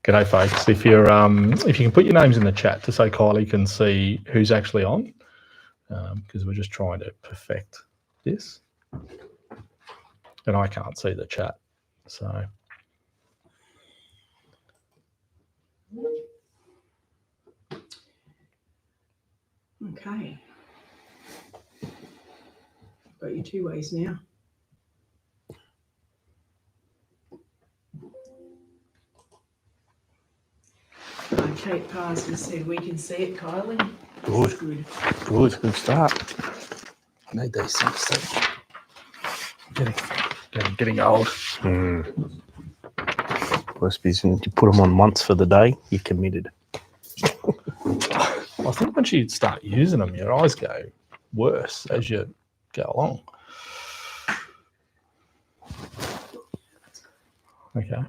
G'day, folks. If you can put your names in the chat to say Kylie can see who's actually on, because we're just trying to perfect this, and I can't see the chat, so. Okay. Got you two ways now. Kate Parsons said we can see it, Kylie. Good. Good start. Need these things too. Getting old. Worst business, you put them on once for the day, you're committed. I think once you start using them, your eyes go worse as you go along. Okay.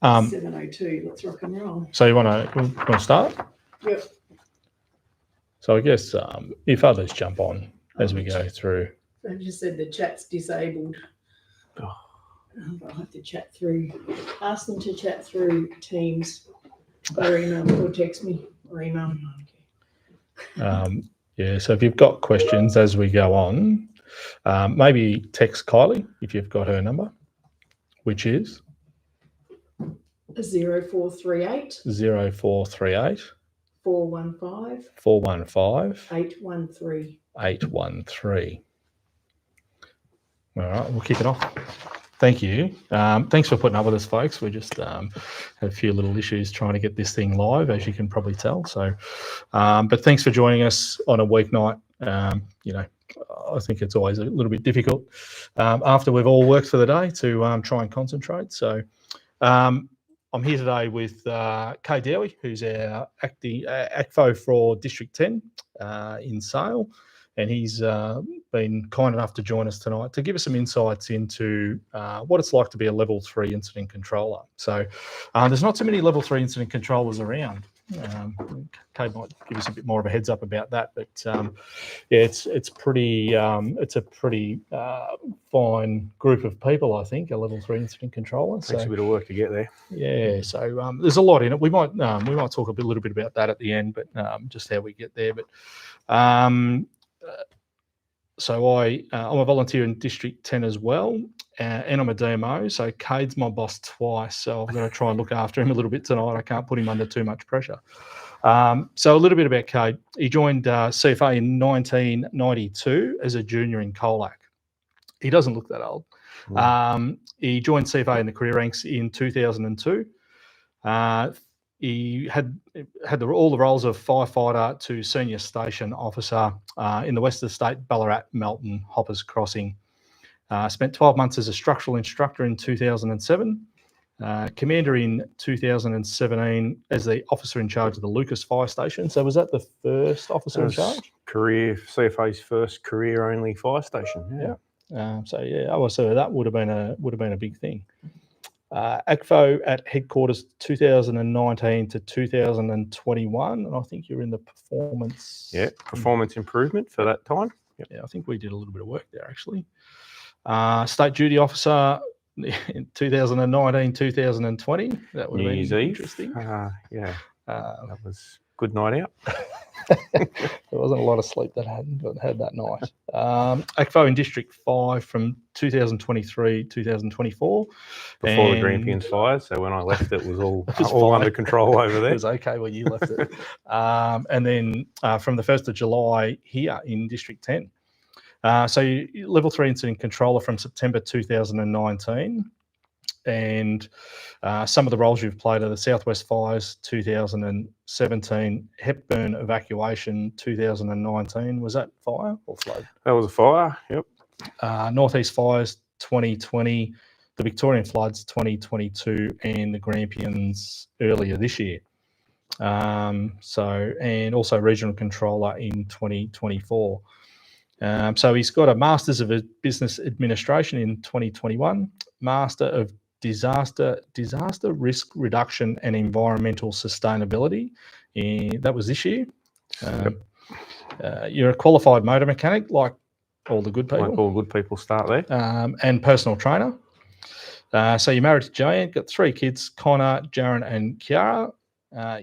7:02. Let's rock and roll. So you want to start? Yep. So I guess if others jump on as we go through. I just said the chat's disabled. I'll have to chat through. Ask them to chat through Teams or email or text me or email. Yeah, so if you've got questions as we go on, maybe text Kylie if you've got her number, which is 0438 0438 415 813. 813. All right, we'll kick it off. Thank you. Thanks for putting up with us, folks. We just had a few little issues trying to get this thing live, as you can probably tell. So, but thanks for joining us on a weeknight. You know, I think it's always a little bit difficult after we've all worked for the day to try and concentrate. So, I'm here today with Kade Dowie, who's our ACFO for District 10 in Sale. And he's been kind enough to join us tonight to give us some insights into what it's like to be a level 3 incident controller. So there's not too many level 3 incident controllers around. Kate might give us a bit more of a heads up about that, but yeah, it's a pretty fine group of people. I think a level 3 incident controller. Takes a bit of work to get there. Yeah, so there's a lot in it. We might talk a little bit about that at the end, but just how we get there. But so I'm a volunteer in District 10 as well, and I'm a DMO. So Cade's my boss twice, so I'm going to try and look after him a little bit tonight. I can't put him under too much pressure. So a little bit about Kade. He joined CFA in 1992 as a junior in Colac. He doesn't look that old. He joined CFA in the career ranks in 2002. He had all the roles of firefighter to senior station officer in the West of the State, Ballarat, Melton, Hoppers Crossing. Spent 12 months as a structural instructor in 2007. Commander in 2017 as the officer in charge of the Lucas Fire Station. So was that the first officer in charge? CFA's first career-only fire station. Yeah. So yeah, so that would have been a big thing. ACFO at headquarters 2019 to 2021, and I think you're in the performance. Yeah, performance improvement for that time. Yep. Yeah, I think we did a little bit of work there actually. State duty officer in 2019, 2020. That would have been interesting. Yeah, that was a good night out. There wasn't a lot of sleep that I had that night. ACFO in District 5 from 2023 2024. Before the Grampians fires, so when I left it was all under control over there. It was okay when you left it. And then from the 1st of July here in District 10. So level 3 incident controller from September 2019. And some of the roles you've played are the Southwest Fires 2017, Hepburn Evacuation 2019. Was that fire or flood? That was a fire, yep. Northeast Fires 2020, the Victorian Floods 2022, and the Grampians earlier this year. And also Regional Controller in 2024. So he's got a Masters of Business Administration in 2021, Master of Disaster Risk Reduction and Environmental Sustainability. That was this year. You're a qualified motor mechanic, like all the good people. Like all good people start there. And personal trainer. So you're married to Joanne, got 3 kids, Connor, Jaron, and Kiara.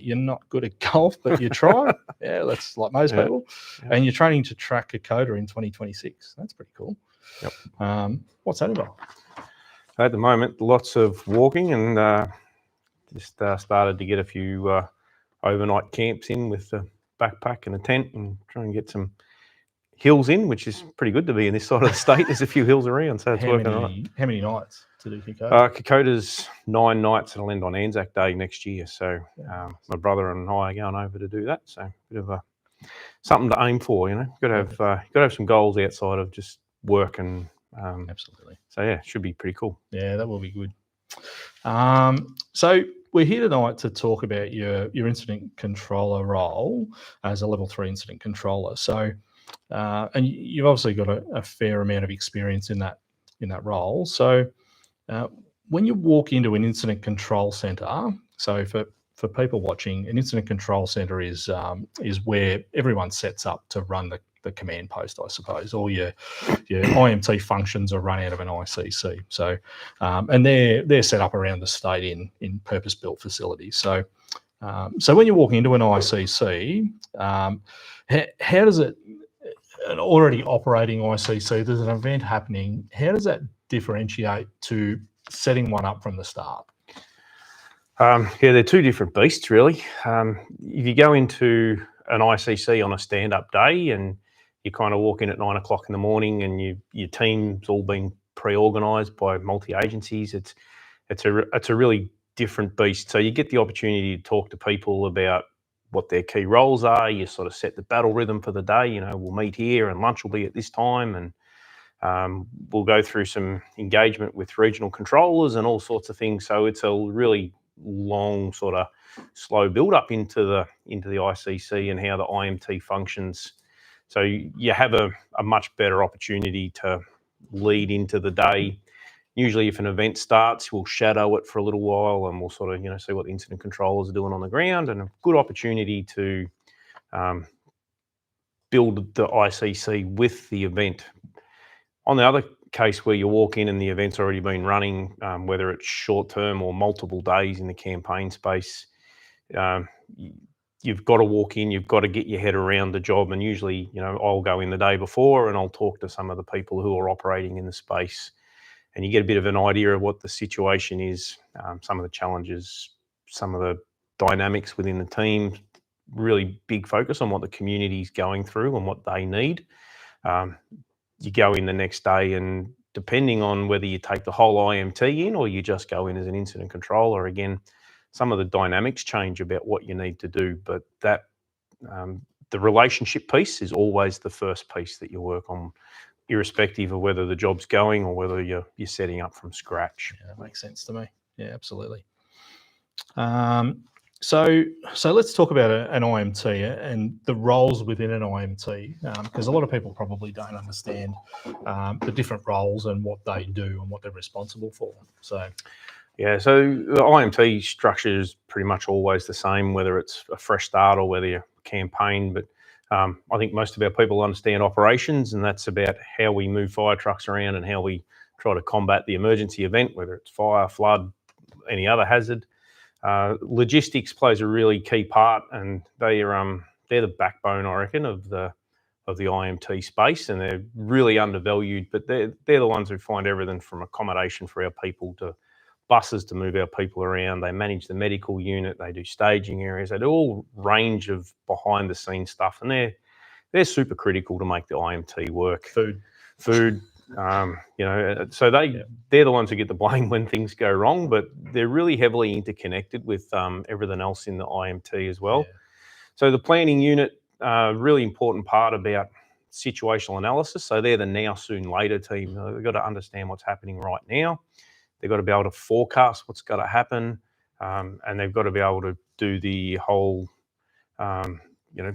You're not good at golf, but you try. Yeah, that's like most people. Yeah. And you're training to track a coder in 2026. That's pretty cool. Yep. What's that involve? At the moment, lots of walking and just started to get a few overnight camps in with a backpack and a tent and try and get some hills in, which is pretty good to be in this side of the state. There's a few hills around, so it's working all right. How many nights to do Kokoda? Kokoda's 9 nights and it'll end on Anzac Day next year. So my brother and I are going over to do that. So a bit of something to aim for, you know. Got to have some goals outside of just work and Absolutely. So yeah, it should be pretty cool. Yeah, that will be good. So we're here tonight to talk about your incident controller role as a level 3 incident controller. So, and you've obviously got a fair amount of experience in that role. So, when you walk into an incident control center, so for people watching, an incident control center is where everyone sets up to run the command post, I suppose. All your IMT functions are run out of an ICC. So, and they're set up around the state in purpose-built facilities. So, so when you walk into an ICC, how does it, an already operating ICC, there's an event happening, how does that differentiate to setting one up from the start? Yeah, they're 2 different beasts, really. If you go into an ICC on a stand-up day and you kind of walk in at 9 o'clock in the morning and your team's all been pre-organised by multi-agencies, it's a really different beast. So you get the opportunity to talk to people about what their key roles are. You sort of set the battle rhythm for the day. You know, we'll meet here and lunch will be at this time, and we'll go through some engagement with regional controllers and all sorts of things. So it's a really long sort of slow build up into the ICC and how the IMT functions. So you have a much better opportunity to lead into the day. Usually if an event starts, we'll shadow it for a little while and we'll sort of, you know, see what the incident controllers are doing on the ground, and a good opportunity to build the ICC with the event. On the other case where you walk in and the event's already been running, whether it's short term or multiple days in the campaign space, you've got to walk in, you've got to get your head around the job. And usually, you know, I'll go in the day before and I'll talk to some of the people who are operating in the space, and you get a bit of an idea of what the situation is, some of the challenges, some of the dynamics within the team, really big focus on what the community's going through and what they need. You go in the next day, and depending on whether you take the whole IMT in or you just go in as an incident controller, again, some of the dynamics change about what you need to do. But that the relationship piece is always the first piece that you work on, irrespective of whether the job's going or whether you're setting up from scratch. Yeah, that makes sense to me. Yeah, absolutely. So let's talk about an IMT and the roles within an IMT, because a lot of people probably don't understand the different roles and what they do and what they're responsible for. So, yeah, so the IMT structure is pretty much always the same, whether it's a fresh start or whether you're campaign. But I think most of our people understand operations, and that's about how we move fire trucks around and how we try to combat the emergency event, whether it's fire, flood, any other hazard. Logistics plays a really key part, and they're the backbone, I reckon, of the IMT space, and they're really undervalued. But they're the ones who find everything from accommodation for our people to buses to move our people around. They manage the medical unit, they do staging areas, they do all range of behind the scenes stuff, and they're super critical to make the IMT work. Food. You know, so they're the ones who get the blame when things go wrong, but they're really heavily interconnected with everything else in the IMT as well. Yeah. So the planning unit, really important part about situational analysis. So they're the now, soon, later team. They've got to understand what's happening right now. They've got to be able to forecast what's going to happen, and they've got to be able to do the whole, you know,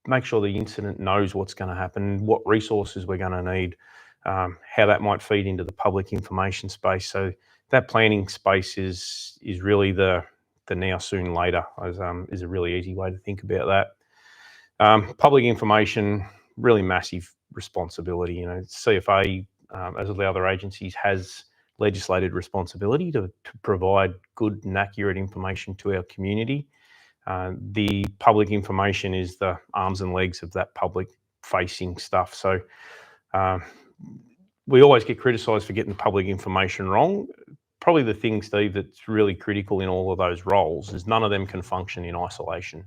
make sure the incident knows what's going to happen, what resources we're going to need, how that might feed into the public information space. So that planning space is really the now, soon, later is a really easy way to think about that. Public information, really massive responsibility. You know, CFA, as all the other agencies, has legislated responsibility to provide good and accurate information to our community. The public information is the arms and legs of that public-facing stuff. So we always get criticised for getting the public information wrong. Probably the thing, Steve, that's really critical in all of those roles is none of them can function in isolation.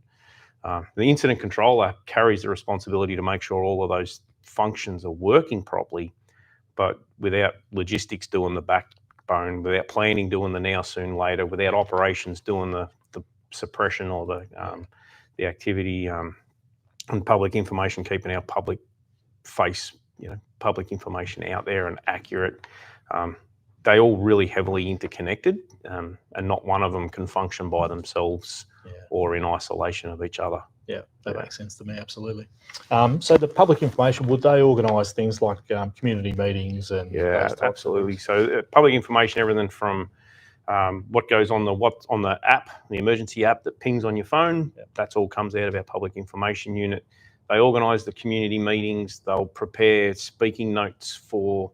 The incident controller carries the responsibility to make sure all of those functions are working properly, but without logistics doing the backbone, without planning doing the now, soon, later, without operations doing the suppression or the activity, and public information, keeping our public face, public information out there and accurate. They all really heavily interconnected, and not one of them can function by themselves or in isolation of each other. Yeah, that makes sense to me, absolutely. So the public information, would they organise things like community meetings and those types absolutely. Of so public information, everything from what goes on the app, the emergency app that pings on your phone, that's all comes out of our public information unit. They organise the community meetings. They'll prepare speaking notes for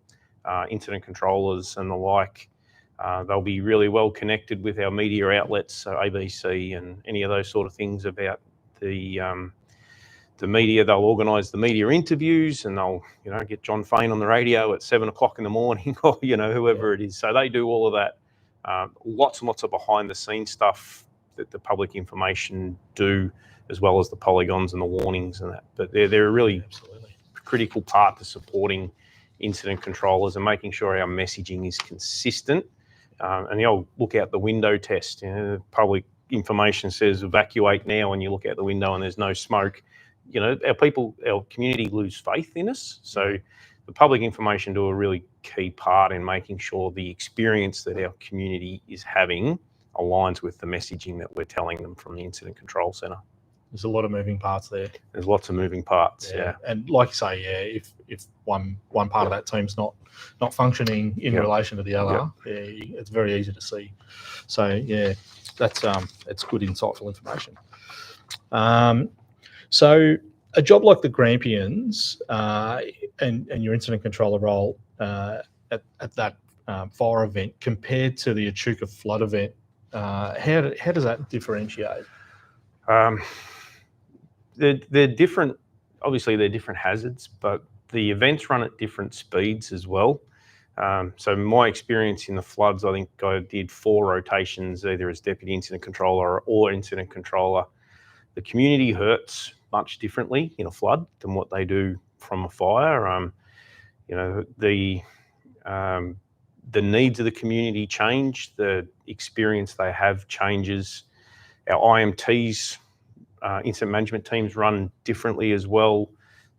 incident controllers and the like. They'll be really well connected with our media outlets, so ABC and any of those sort of things about the media. They'll organise the media interviews, and they'll get John Fain on the radio at 7 o'clock in the morning, or whoever it is. So they do all of that. Lots and lots of behind the scenes stuff that the public information do, as well as the polygons and the warnings and that. But they're a really critical part to supporting incident controllers and making sure our messaging is consistent. And the old look out the window test, public information says evacuate now, and you look out the window and there's no smoke. Our community lose faith in us. So the public information do a really key part in making sure the experience that our community is having aligns with the messaging that we're telling them from the Incident Control Centre. There's a lot of moving parts there. There's lots of moving parts, yeah. And like you say, if one part of that team's not functioning in relation to the other, it's very easy to see. So that's it's good, insightful information. So a job like the Grampians and your incident controller role at that fire event compared to the Echuca flood event, how does that differentiate? They're different. Obviously, they're different hazards, but the events run at different speeds as well. So my experience in the floods, I think I did 4 rotations, either as deputy incident controller or incident controller. The community hurts much differently in a flood than what they do from a fire. The needs of the community change. The experience they have changes. Our IMTs, incident management teams, run differently as well.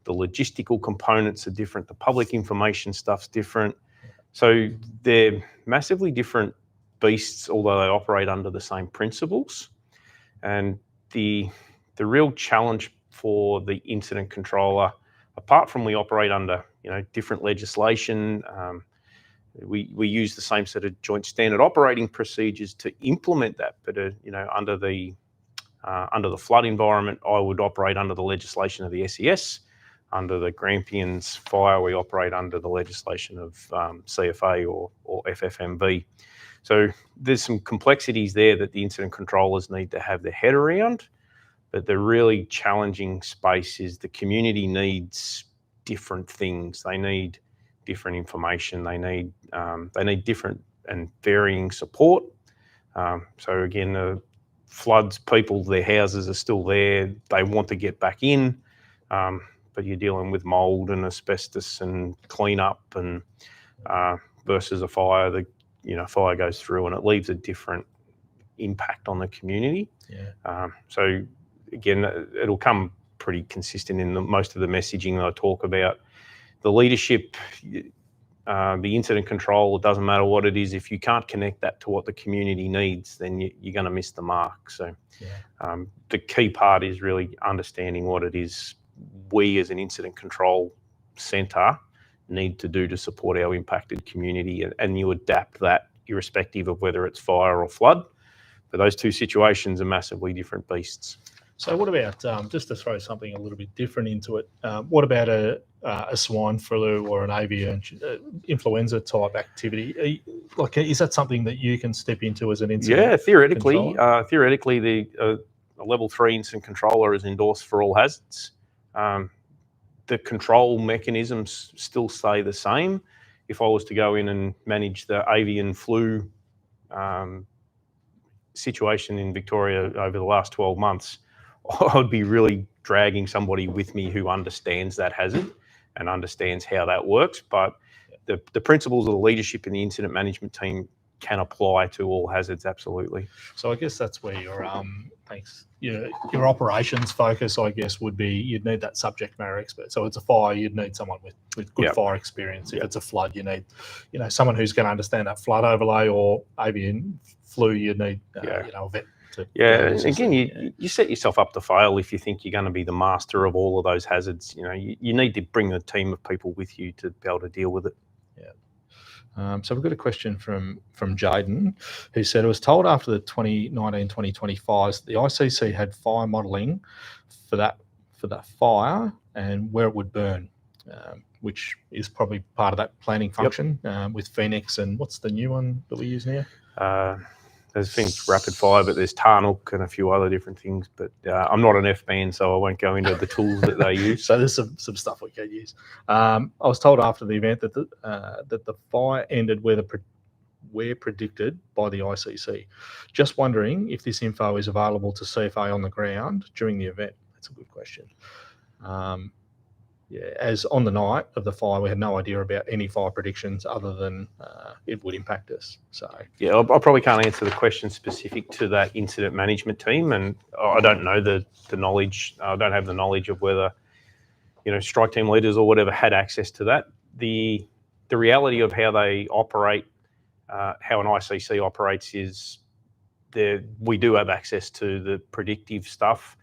The logistical components are different. The public information stuff's different. So they're massively different beasts, although they operate under the same principles. And the real challenge for the incident controller, apart from we operate under different legislation, we use the same set of joint standard operating procedures to implement that. But under the flood environment, I would operate under the legislation of the SES. Under the Grampians fire, we operate under the legislation of CFA or FFMV. So there's some complexities there that the incident controllers need to have their head around. But the really challenging space is the community needs different things. They need different information. They need different and varying support. So again, the floods, people, their houses are still there. They want to get back in, but you're dealing with mould and asbestos and cleanup, and versus a fire. Fire goes through and it leaves a different impact on the community. So again, it'll come pretty consistent in most of the messaging that I talk about. The leadership, the incident control, it doesn't matter what it is. If you can't connect that to what the community needs, then you're going to miss the mark. So the key part is really understanding what it is we as an incident control centre need to do to support our impacted community, and you adapt that irrespective of whether it's fire or flood. But those two situations are massively different beasts. So what about, just to throw something a little bit different into it, what about a swine flu or an avian influenza type activity? Is that something that you can step into as an incident? Yeah, theoretically, controller? a level 3 incident controller is endorsed for all hazards. The control mechanisms still stay the same. If I was to go in and manage the avian flu situation in Victoria over the last 12 months, I'd be really dragging somebody with me who understands that hazard and understands how that works. But the principles of the leadership in the incident management team can apply to all hazards, absolutely. So I guess that's where your operations focus, I guess, would be you'd need that subject matter expert. So it's a fire, you'd need someone with good fire experience. If it's a flood, you need, someone who's going to understand that flood overlay, or avian flu, you need, a vet. Again, you set yourself up to fail if you think you're going to be the master of all of those hazards. You need to bring a team of people with you to be able to deal with it. So we've got a question from Jaden, who said, it was told after the 2019-2020 fires that the ICC had fire modelling for that fire and where it would burn, which is probably part of that planning function with Phoenix. And what's the new one that we use now? There's Phoenix Rapid Fire, but there's Tarnook and a few other different things. But I'm not an F-band, so I won't go into the tools that they use. So there's some stuff we can use. I was told after the event that the fire ended where predicted by the ICC. Just wondering if this info is available to CFA on the ground during the event. That's a good question. As on the night of the fire, we had no idea about any fire predictions other than it would impact us. So I probably can't answer the question specific to that incident management team, and I don't know the knowledge. I don't have the knowledge of whether strike team leaders or whatever had access to that. The reality of how they operate, how an ICC operates, is we do have access to the predictive stuff.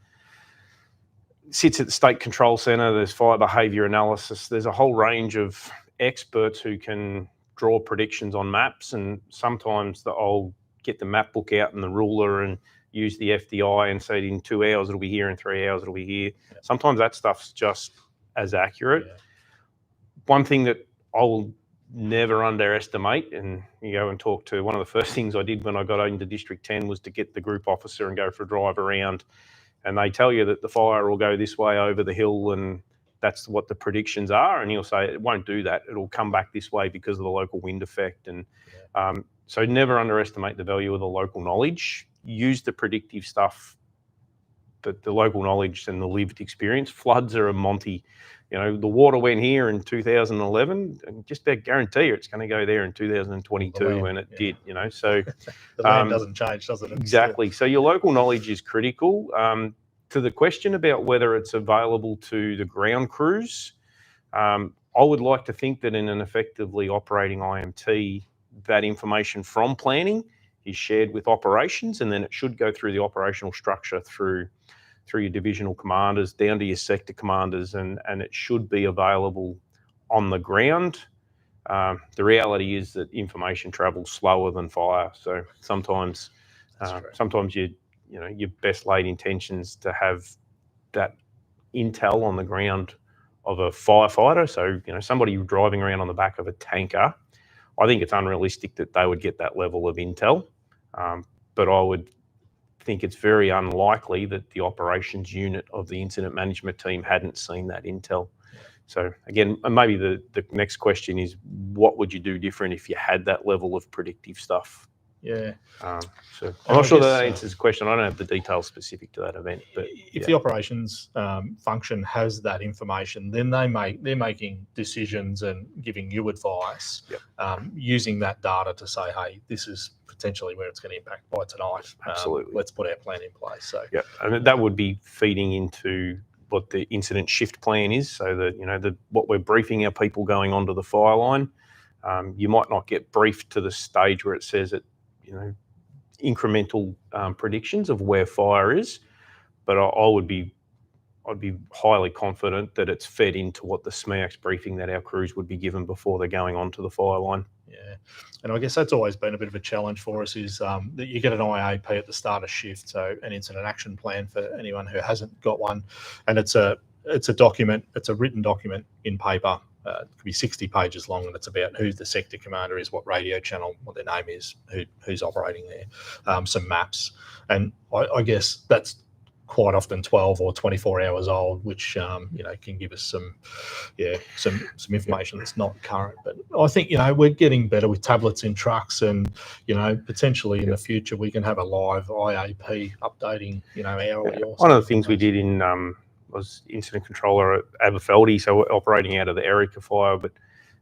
Sits at the State Control Centre, there's fire behaviour analysis, there's a whole range of experts who can draw predictions on maps, and sometimes I'll get the map book out and the ruler and use the FDI and say in 2 hours it'll be here, in 3 hours it'll be here. Yeah. Sometimes that stuff's just as accurate. Yeah. One thing that I will never underestimate, and you go and talk to, one of the first things I did when I got into District 10 was to get the group officer and go for a drive around. And they tell you that the fire will go this way over the hill, and that's what the predictions are. And you'll say it won't do that. It'll come back this way because of the local wind effect. And so never underestimate the value of the local knowledge. Use the predictive stuff, but the local knowledge and the lived experience. Floods are a Monty. The water went here in 2011, and just about guarantee you it's going to go there in 2022, and it did. So the land doesn't change, does it? Exactly. So your local knowledge is critical. To the question about whether it's available to the ground crews, I would like to think that in an effectively operating IMT, that information from planning is shared with operations, and then it should go through the operational structure through your divisional commanders down to your sector commanders, and it should be available on the ground. The reality is that information travels slower than fire, so sometimes your best laid intentions to have that intel on the ground of a firefighter. So somebody driving around on the back of a tanker, I think it's unrealistic that they would get that level of intel, but I would think it's very unlikely that the operations unit of the incident management team hadn't seen that intel. So again, maybe the next question is, what would you do different if you had that level of predictive stuff? Yeah. So I'm not sure that answers the question. I don't have the details specific to that event, but if the operations function has that information, then they're making decisions and giving you advice using that data to say, hey, this is potentially where it's going to impact by tonight. Absolutely. Let's put our plan in place. So and that would be feeding into what the incident shift plan is. So that what we're briefing our people going onto the fire line. You might not get briefed to the stage where it says it, incremental predictions of where fire is, but I'd be highly confident that it's fed into what the SMEAX briefing that our crews would be given before they're going onto the fire line. Yeah, and I guess that's always been a bit of a challenge for us is that you get an IAP at the start of shift, so an incident action plan for anyone who hasn't got one, and it's a document, it's a written document in paper. It could be 60 pages long, and it's about who the sector commander is, what radio channel, what their name is, who's operating there, some maps, and I guess that's quite often 12 or 24 hours old, which can give us some information that's not current. But I think we're getting better with tablets in trucks, and potentially in the future we can have a live IAP updating hourly. One of the things we did in was incident controller at Aberfeldy, so we're operating out of the Erica fire, but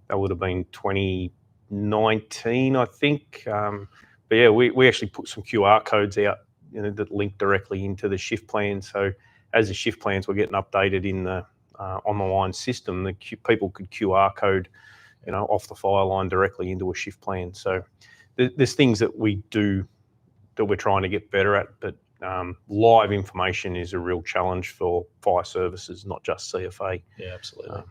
that would have been 2019, I think. But yeah, we actually put some QR codes out that link directly into the shift plan. So as the shift plans were getting updated in the on the line system, people could QR code, off the fire line directly into a shift plan. So there's things that we do that we're trying to get better at, but live information is a real challenge for fire services, not just CFA. Yeah, absolutely.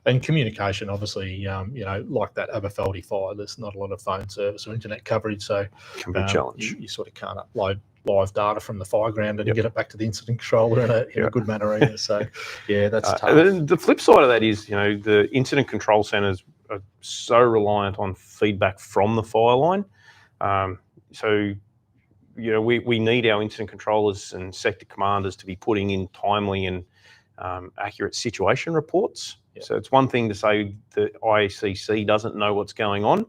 And communication, obviously, like that Aberfeldy fire, there's not a lot of phone service or internet coverage, so can be a challenge. You sort of can't upload live data from the fire ground and get it back to the incident controller in a good manner either. So, yeah, that's tough. And the flip side of that is, the incident control centres are so reliant on feedback from the fire line. So, we need our incident controllers and sector commanders to be putting in timely and accurate situation reports. Yep. So it's one thing to say the IACC doesn't know what's going on,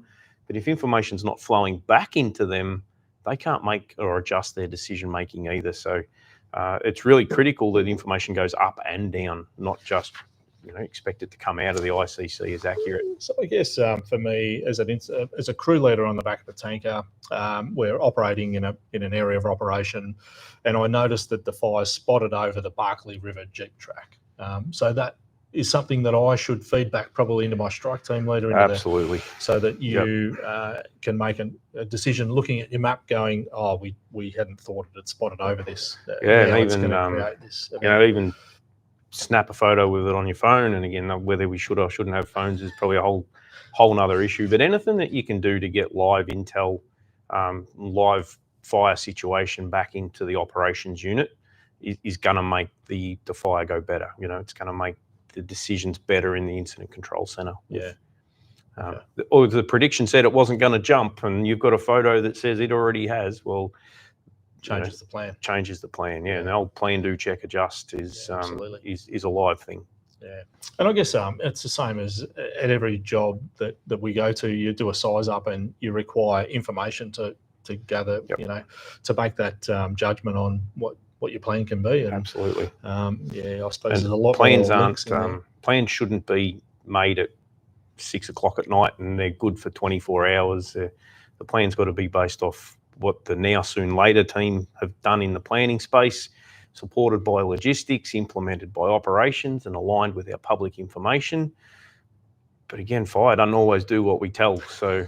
but if information's not flowing back into them, they can't make or adjust their decision making either. So it's really critical that information goes up and down, not just expect it to come out of the ICC as accurate. So I guess for me, as a crew leader on the back of a tanker, we're operating in an area of operation, and I noticed that the fire spotted over the Barkley River jeep track. So that is something that I should feed back probably into my strike team leader. Absolutely. So that you can make a decision looking at your map going, we hadn't thought it had spotted over this. And even snap a photo with it on your phone. And again, whether we should or shouldn't have phones is probably a whole nother issue. But anything that you can do to get live intel, live fire situation back into the operations unit is going to make the fire go better. It's going to make the decisions better in the incident control centre. Or the prediction said it wasn't going to jump, and you've got a photo that says it already has. Well, changes the plan. Changes the plan. Yeah, and the old plan, do, check, adjust is a live thing. Yeah, and I guess it's the same as at every job that we go to. You do a size up, and you require information to gather, to make that judgment on what your plan can be. And, absolutely. I suppose there's a lot plans more aren't plans shouldn't be made at 6 o'clock at night and they're good for 24 hours. The plan's got to be based off what the now soon later team have done in the planning space, supported by logistics, implemented by operations, and aligned with our public information. But again, fire doesn't always do what we tell. So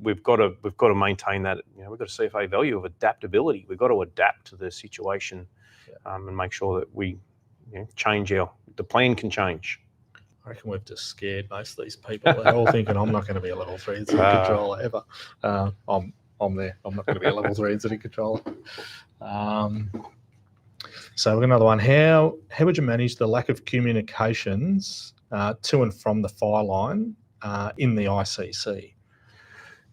we've got to maintain that. We've got a CFA value of adaptability. We've got to adapt to the situation and make sure that we change the plan can change. I reckon we've just scared most of these people. They're all thinking, I'm not going to be a level 3 incident controller ever. I'm there. I'm not going to be a level 3 incident controller. So we've got another one. How would you manage the lack of communications to and from the fire line in the ICC?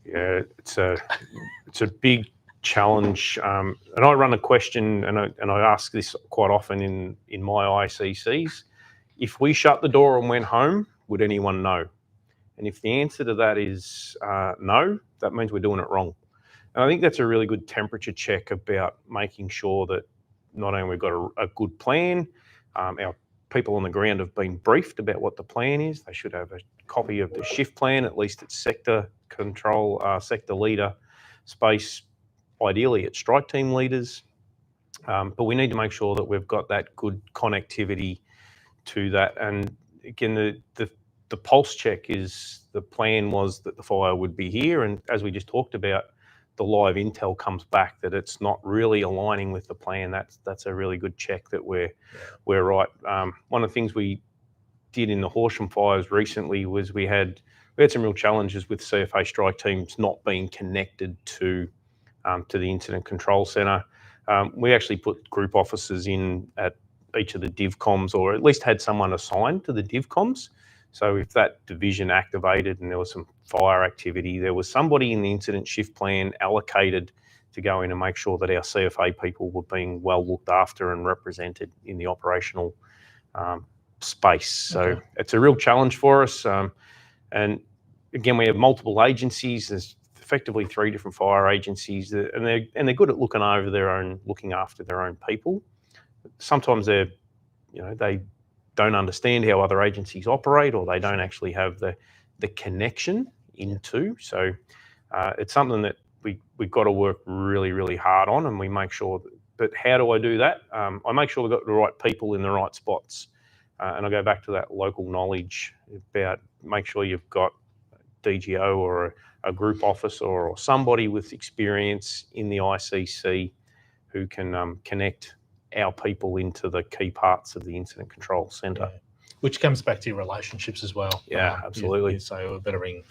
Yeah, it's a big challenge, and I run a question, and I ask this quite often in my ICCs. If we shut the door and went home, would anyone know? And if the answer to that is no, that means we're doing it wrong. And I think that's a really good temperature check about making sure that not only we've got a good plan, our people on the ground have been briefed about what the plan is. They should have a copy of the shift plan, at least at sector control, sector leader space, ideally at strike team leaders. But we need to make sure that we've got that good connectivity to that. And again, the pulse check is the plan was that the fire would be here. And as we just talked about, the live intel comes back that it's not really aligning with the plan. That's a really good check that we're right. One of the things we did in the Horsham fires recently was we had we had some real challenges with CFA strike teams not being connected to the incident control centre. We actually put group officers in at each of the DivComs, or at least had someone assigned to the DivComs. So if that division activated and there was some fire activity, there was somebody in the incident shift plan allocated to go in and make sure that our CFA people were being well looked after and represented in the operational space. So it's a real challenge for us. And again, we have multiple agencies. There's effectively 3 different fire agencies, and they're good at looking after their own people. Sometimes they don't understand how other agencies operate, or they don't actually have the connection into. So it's something that we've got to work really, really hard on, and we make sure that. But how do I do that? I make sure we've got the right people in the right spots, and I go back to that local knowledge about make sure you've got DGO or a group officer or somebody with experience in the ICC who can connect our people into the key parts of the incident control centre. Yeah. Which comes back to your relationships as well. Yeah, absolutely. So better ring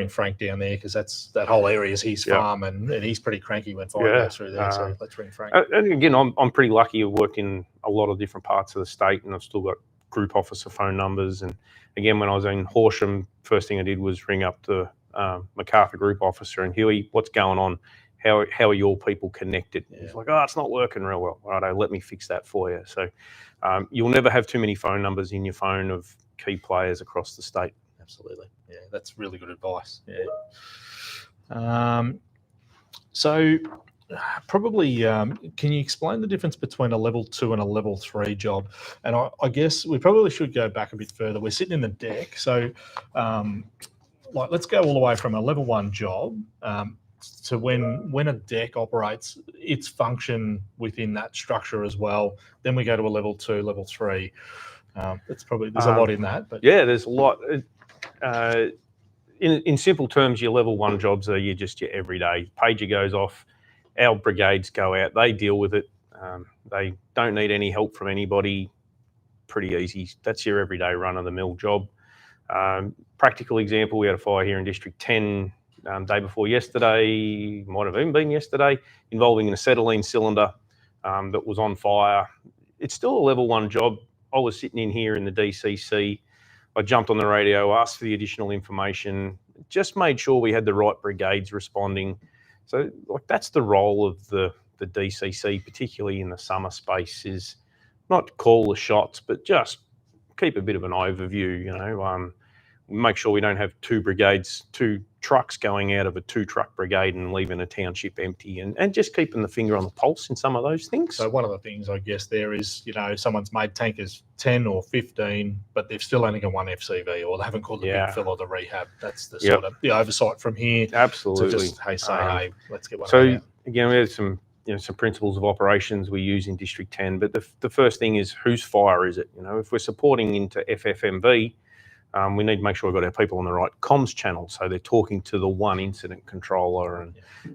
Frank down there, because that whole area is his farm, and he's pretty cranky when fire goes through there. So let's ring Frank. And again, I'm pretty lucky. I've worked in a lot of different parts of the state, and I've still got group officer phone numbers. And again, when I was in Horsham, first thing I did was ring up the MacArthur group officer and Huey, what's going on? How are your people connected? Yeah. He's like, it's not working real well. Righto, let me fix that for you. So you'll never have too many phone numbers in your phone of key players across the state. Absolutely. Yeah, that's really good advice. Yeah. So probably, can you explain the difference between a level 2 and a level 3 job? And I guess we probably should go back a bit further. We're sitting in the deck. So let's go all the way from a level 1 job to when a deck operates its function within that structure as well. Then we go to a level 2, level 3. It's probably, there's a lot in that. But yeah, there's a lot. In simple terms, your level 1 jobs are your everyday. Pager goes off, our brigades go out, they deal with it. They don't need any help from anybody. Pretty easy. That's your everyday run-of-the-mill job. Practical example, we had a fire here in District 10 day before yesterday, might have even been yesterday, involving an acetylene cylinder that was on fire. It's still a level 1 job. I was sitting in here in the DCC. I jumped on the radio, asked for the additional information, just made sure we had the right brigades responding. So that's the role of the DCC, particularly in the summer space, is not call the shots, but just keep a bit of an overview, make sure we don't have 2 trucks going out of a 2-truck brigade and leaving a township empty, and just keeping the finger on the pulse in some of those things. So one of the things, I guess, there is, someone's made tankers 10 or 15, but they've still only got 1 FCV, or they haven't called the big fill or the rehab. That's the sort of the oversight from here. Absolutely. To just, hey, let's get one. So again, we have some principles of operations we use in District 10, but the first thing is, whose fire is it? If we're supporting into FFMV, we need to make sure we've got our people on the right comms channel, so they're talking to the one incident controller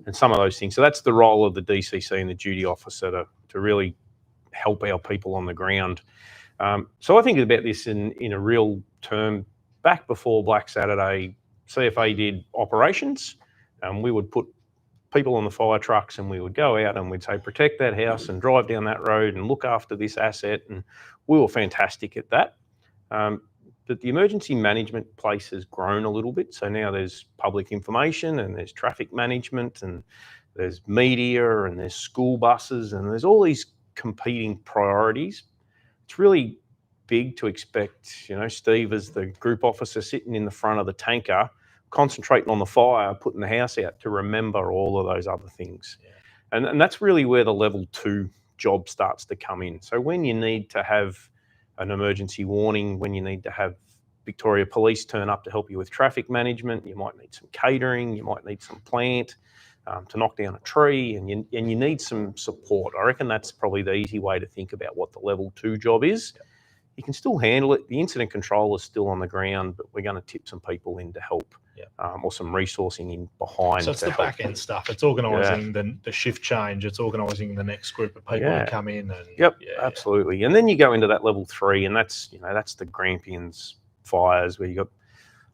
and some of those things. So that's the role of the DCC and the duty officer to really help our people on the ground. So I think about this in a real term. Back before Black Saturday, CFA did operations. We would put people on the fire trucks and we would go out and we'd say, protect that house and drive down that road and look after this asset. And we were fantastic at that. But the emergency management place has grown a little bit. So now there's public information and there's traffic management and there's media and there's school buses and there's all these competing priorities. It's really big to expect, Steve as the group officer sitting in the front of the tanker, concentrating on the fire, putting the house out, to remember all of those other things. Yeah. And that's really where the level 2 job starts to come in. So when you need to have an emergency warning, when you need to have Victoria Police turn up to help you with traffic management, you might need some catering, you might need some plant to knock down a tree, and you need some support. I reckon that's probably the easy way to think about what the level 2 job is. Yeah. You can still handle it. The incident control is still on the ground, but we're going to tip some people in to help, or some resourcing in behind. So it's the back end stuff. It's organising the shift change. It's organising the next group of people to come in. And absolutely. And then you go into that level 3, and that's the Grampians fires, where you got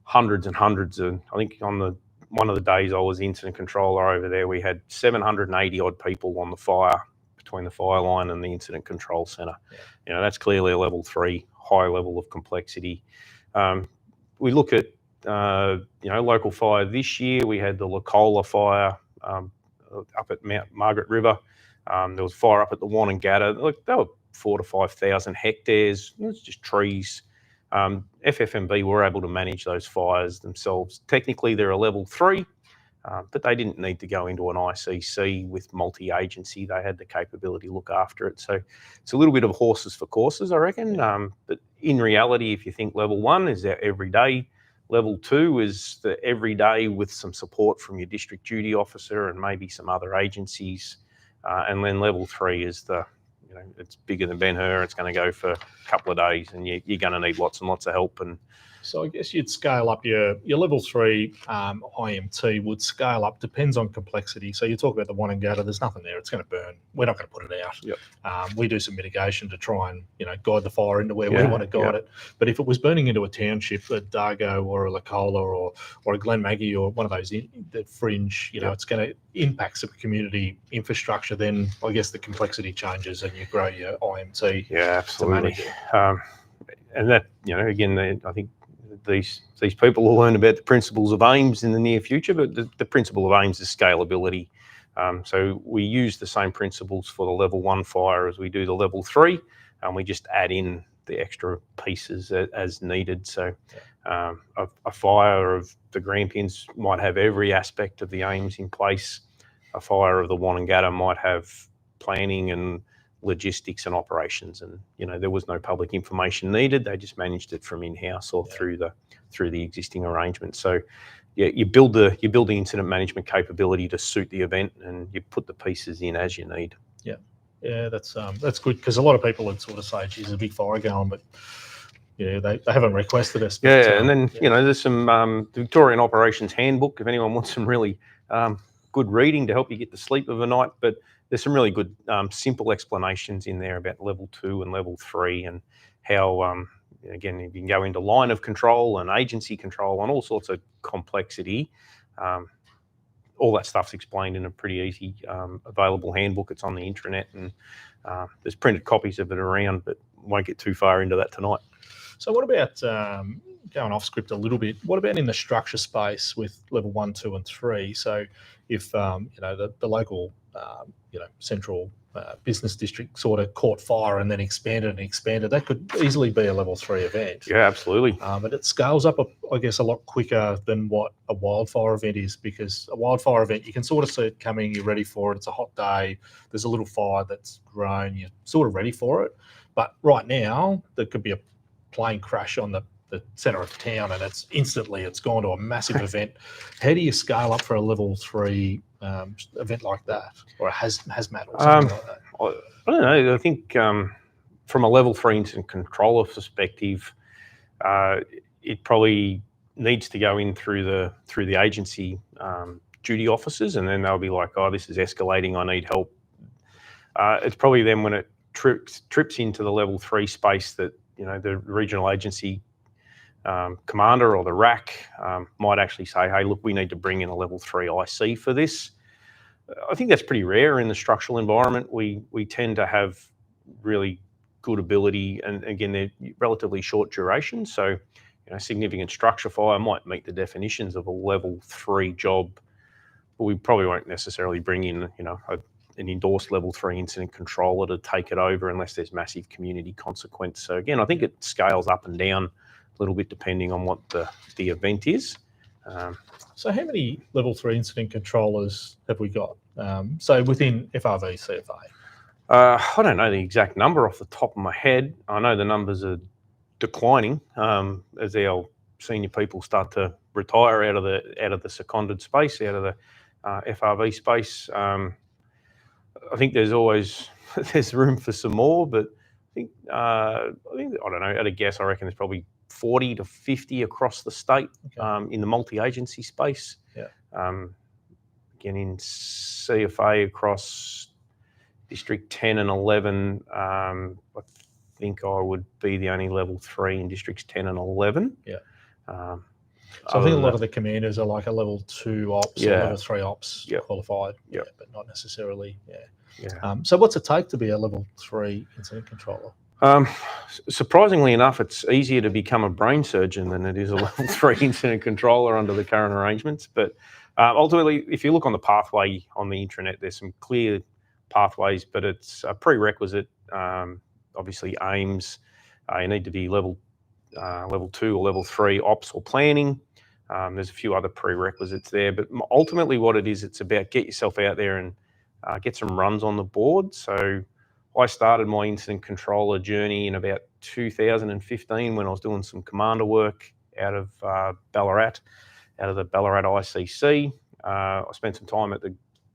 hundreds and hundreds of, I think on one of the days I was incident controller over there, we had 780 odd people on the fire, between the fire line and the incident control centre. Yeah. That's clearly a level 3, high level of complexity. We look at, local fire this year. We had the Lacola fire up at Mount Margaret River. There was fire up at the Wanangata. Look, they were 4,000 to 5,000 hectares. It's just trees. FFMB were able to manage those fires themselves. Technically, they're a level 3, but they didn't need to go into an ICC with multi-agency. They had the capability to look after it. So it's a little bit of horses for courses, I reckon. But in reality, if you think level 1 is our everyday, level 2 is the everyday with some support from your district duty officer and maybe some other agencies. And then level 3 is it's bigger than Ben-Hur. It's going to go for a couple of days, and you're going to need lots and lots of help. And so I guess you'd scale up your level 3 IMT would scale up, depends on complexity. So you talk about the Wanangata, there's nothing there, it's going to burn. We're not going to put it out. Yep. We do some mitigation to try and guide the fire into where we want to guide it. But if it was burning into a township, a Dargo or a Lacola or a Glen Maggie or one of those the fringe, it's going to impact some community infrastructure, then I guess the complexity changes and you grow your IMT. Yeah, absolutely. To manage it. And that, again, I think these people will learn about the principles of AIMS in the near future, but the principle of AIMS is scalability. So we use the same principles for the level 1 fire as we do the level 3, and we just add in the extra pieces as needed. So a fire of the Grampians might have every aspect of the AIMS in place. A fire of the Wanangata might have planning and logistics and operations, and there was no public information needed. They just managed it from in-house or through the existing arrangement. So you build the incident management capability to suit the event, and you put the pieces in as you need. Yeah, that's good, because a lot of people would sort of say, geez, there's a big fire going, but they haven't requested us. But, and then there's some the Victorian Operations Handbook if anyone wants some really good reading to help you get to sleep of a night. But there's some really good simple explanations in there about level 2 and level 3 and how, again, you can go into line of control and agency control and all sorts of complexity. All that stuff's explained in a pretty easy, available handbook. It's on the intranet, and there's printed copies of it around, but won't get too far into that tonight. So what about, going off script a little bit, what about in the structure space with level 1, 2 and 3? So if, the local, central business district sort of caught fire and then expanded, that could easily be a level 3 event. Yeah, absolutely. But it scales up, I guess, a lot quicker than what a wildfire event is, because a wildfire event, you can sort of see it coming, you're ready for it, it's a hot day, there's a little fire that's grown, you're sort of ready for it. But right now, there could be a plane crash on the centre of town, and it's gone to a massive event. How do you scale up for a level 3 event like that, or a hazmat or something like that? I don't know. I think from a level 3 incident controller perspective, it probably needs to go in through the agency duty officers, and then they'll be like, "Oh, this is escalating. I need help." It's probably then when it trips into the level 3 space that the regional agency commander or the RAC might actually say, "Hey, look, we need to bring in a level 3 IC for this." I think that's pretty rare in the structural environment. We tend to have really good ability, and again, they're relatively short duration. So, significant structure fire might meet the definitions of a level 3 job, but we probably won't necessarily bring in, an endorsed level 3 incident controller to take it over unless there's massive community consequence. So again, I think it scales up and down a little bit depending on what the event is. So how many level 3 incident controllers have we got? So within FRV, CFA? I don't know the exact number off the top of my head. I know the numbers are declining as our senior people start to retire out of the seconded space, out of the FRV space. I think there's room for some more, but I don't know. At a guess, I reckon there's probably 40 to 50 across the state in the multi-agency space. Again, in CFA across District 10 and 11, I think I would be the only level 3 in Districts 10 and 11. So I think a lot of the commanders are like a level 2 ops or Yeah. level 3 ops Yep. qualified, Yep. but not necessarily. Yeah. So what's it take to be a level 3 incident controller? Surprisingly enough, it's easier to become a brain surgeon than it is a level 3 incident controller under the current arrangements. But ultimately, if you look on the pathway on the intranet, there's some clear pathways, but it's a prerequisite. Obviously, aims. You need to be level 2 or level 3 ops or planning. There's a few other prerequisites there, but ultimately, what it is, it's about get yourself out there and get some runs on the board. So I started my incident controller journey in about 2015 when I was doing some commander work out of Ballarat, out of the Ballarat ICC. I spent some time at the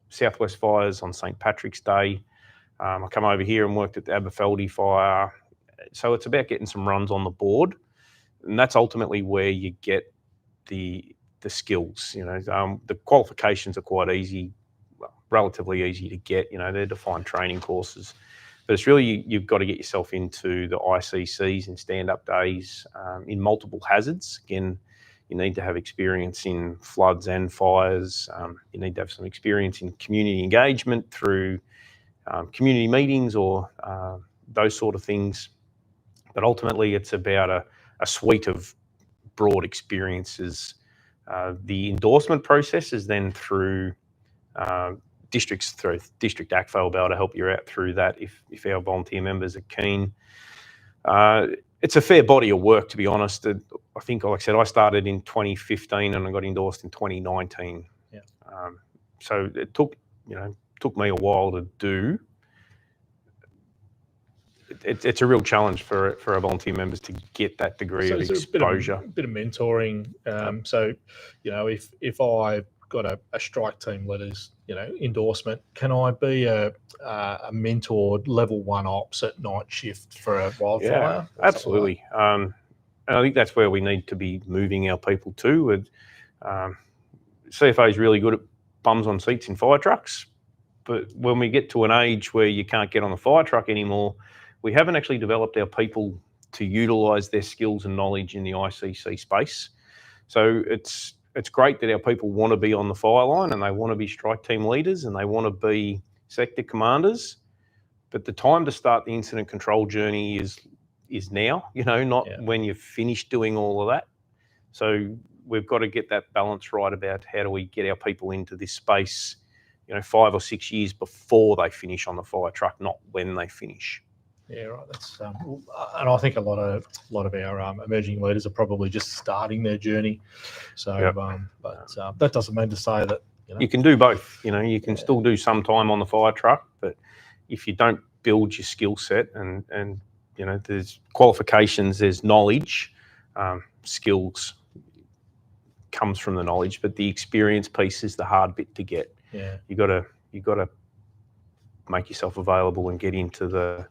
Southwest Fires on St. Patrick's Day. I come over here and worked at the Aberfeldy Fire. So it's about getting some runs on the board, and that's ultimately where you get the skills. The qualifications are quite easy, relatively easy to get. They're defined training courses. But it's really, you've got to get yourself into the ICCs and stand-up days in multiple hazards. Again, you need to have experience in floods and fires. You need to have some experience in community engagement through community meetings or those sort of things. But ultimately, it's about a suite of broad experiences. The endorsement process is then through district ACFO will be able to help you out through that if our volunteer members are keen. It's a fair body of work, to be honest. I think, like I said, I started in 2015 and I got endorsed in 2019. Yeah. So it took me a while to do. It's a real challenge for our volunteer members to get that degree of exposure. A bit of mentoring. So, if I've got a strike team leader's endorsement, can I be a mentored level 1 ops at night shift for a wildfire? Yeah, absolutely. And I think that's where we need to be moving our people to. CFA is really good at bums on seats in fire trucks, but when we get to an age where you can't get on the fire truck anymore, we haven't actually developed our people to utilise their skills and knowledge in the ICC space. So it's great that our people want to be on the fire line and they want to be strike team leaders and they want to be sector commanders, but the time to start the incident control journey is now, not when you've finished doing all of that. So we've got to get that balance right about how do we get our people into this space, 5 or 6 years before they finish on the fire truck, not when they finish. Yeah, right. That's and I think a lot of our emerging leaders are probably just starting their journey. So, Yep. But that doesn't mean to say that you can do both. You can still do some time on the fire truck, but if you don't build your skill set and there's qualifications, there's knowledge, skills comes from the knowledge, but the experience piece is the hard bit to get. Yeah, you got to make yourself available and get into the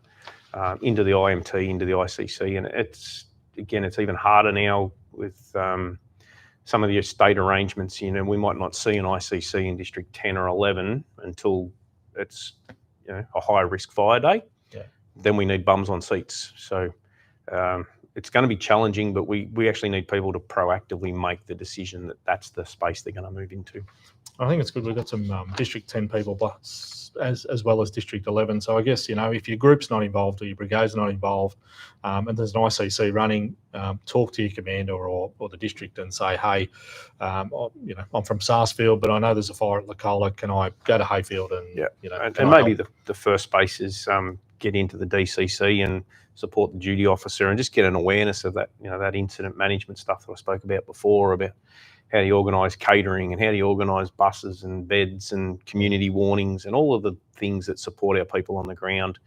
IMT, into the ICC, and it's even harder now with some of the state arrangements. We might not see an ICC in District 10 or 11 until it's a high risk fire day. Yeah. Then we need bums on seats. So it's going to be challenging, but we actually need people to proactively make the decision that that's the space they're going to move into. I think it's good. We've got some District 10 people, but as well as District 11. So I guess, if your group's not involved or your brigade's not involved, and there's an ICC running, talk to your commander or the district and say, hey, I'm from Sarsfield, but I know there's a fire at Lacola. Can I go to Hayfield and, and maybe the first space is get into the DCC and support the duty officer and just get an awareness of that, that incident management stuff that I spoke about before, about how do you organise catering and how do you organise buses and beds and community warnings and all of the things that support our people on the ground.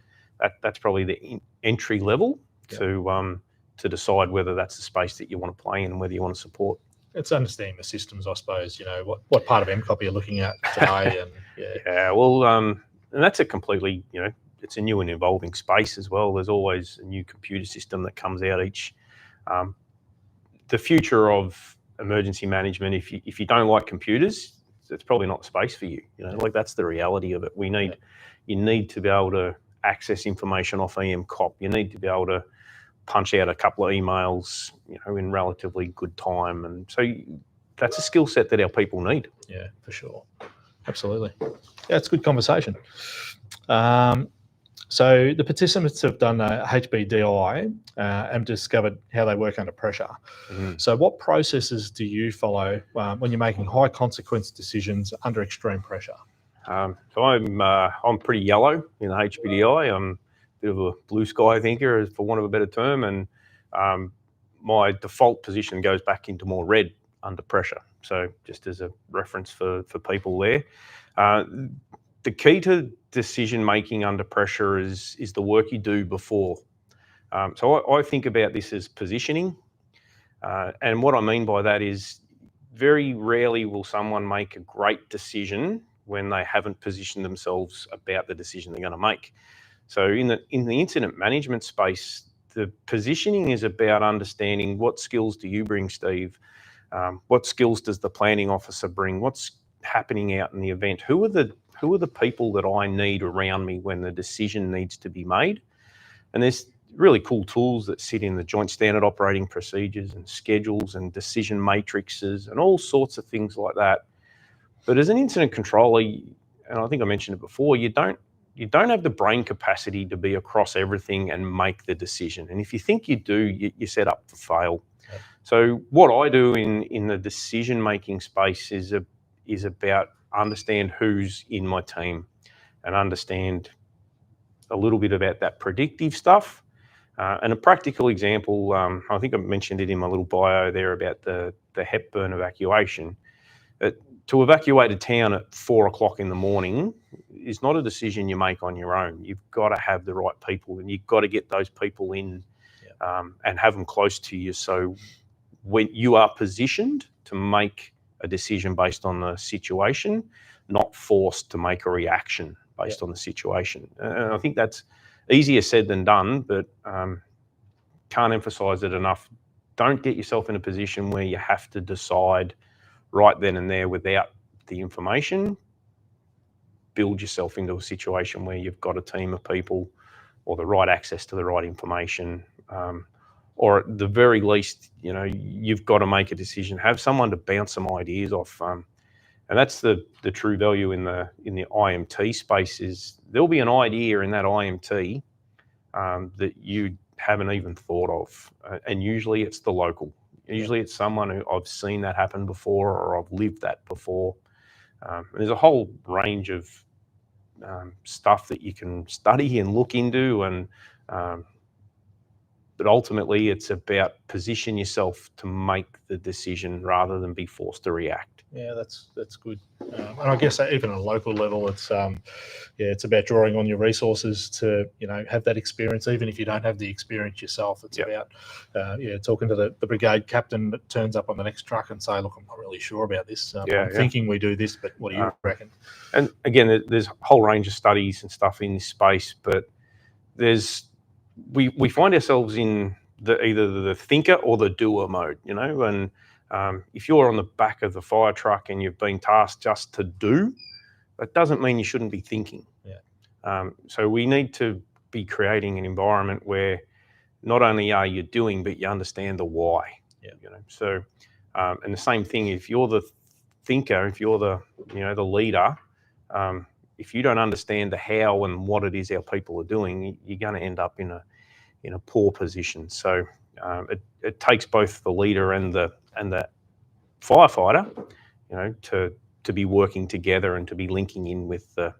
That's probably the entry level to decide whether that's the space that you want to play in and whether you want to support. It's understanding the systems, I suppose. What part of MCOP you're looking at today, and and that's a completely it's a new and evolving space as well. There's always a new computer system that comes out each. The future of emergency management, if you don't like computers, it's probably not the space for you. That's the reality of it. You need to be able to access information off EMCOP. You need to be able to punch out a couple of emails, in relatively good time. And so that's a skill set that our people need. Yeah, for sure. Absolutely. Yeah, it's a good conversation. So the participants have done a HBDI and discovered how they work under pressure. So what processes do you follow when you're making high consequence decisions under extreme pressure? So I'm pretty yellow in the HBDI. I'm a bit of a blue sky thinker, for want of a better term, and my default position goes back into more red under pressure. So just as a reference for people there. The key to decision making under pressure is the work you do before. So I think about this as positioning. And what I mean by that is very rarely will someone make a great decision when they haven't positioned themselves about the decision they're going to make. So in the incident management space, the positioning is about understanding what skills do you bring, Steve? What skills does the planning officer bring? What's happening out in the event? Who are the people that I need around me when the decision needs to be made? And there's really cool tools that sit in the joint standard operating procedures and schedules and decision matrices and all sorts of things like that. But as an incident controller, and I think I mentioned it before, you don't have the brain capacity to be across everything and make the decision. And if you think you do, you're set up to fail. Okay. So what I do in the decision-making space is about understand who's in my team and understand a little bit about that predictive stuff. And a practical example, I think I mentioned it in my little bio there about the Hepburn evacuation. To evacuate a town at 4 o'clock in the morning is not a decision you make on your own. You've got to have the right people, and you've got to get those people in and have them close to you. So when you are positioned to make a decision based on the situation, not forced to make a reaction based on the situation. And I think that's easier said than done, but can't emphasize it enough. Don't get yourself in a position where you have to decide right then and there without the information. Build yourself into a situation where you've got a team of people or the right access to the right information, or at the very least, you've got to make a decision. Have someone to bounce some ideas off. And that's the true value in the IMT space is there'll be an idea in that IMT that you haven't even thought of. And usually it's the local. Usually it's someone who I've seen that happen before or I've lived that before. And there's a whole range of stuff that you can study and look into, and but ultimately it's about position yourself to make the decision rather than be forced to react. Yeah, that's good. And I guess even at a local level, it's it's about drawing on your resources to have that experience, even if you don't have the experience yourself. It's about talking to the brigade captain that turns up on the next truck and say, look, I'm not really sure about this. I'm thinking we do this, but what do you reckon? And again, there's a whole range of studies and stuff in this space, but we find ourselves in either the thinker or the doer mode, and if you're on the back of the fire truck and you've been tasked just to do, that doesn't mean you shouldn't be thinking. So we need to be creating an environment where not only are you doing, but you understand the why. So and the same thing, if you're the thinker, if you're the the leader, if you don't understand the how and what it is our people are doing, you're going to end up in a poor position. So it takes both the leader and the firefighter, to be working together and to be linking in with the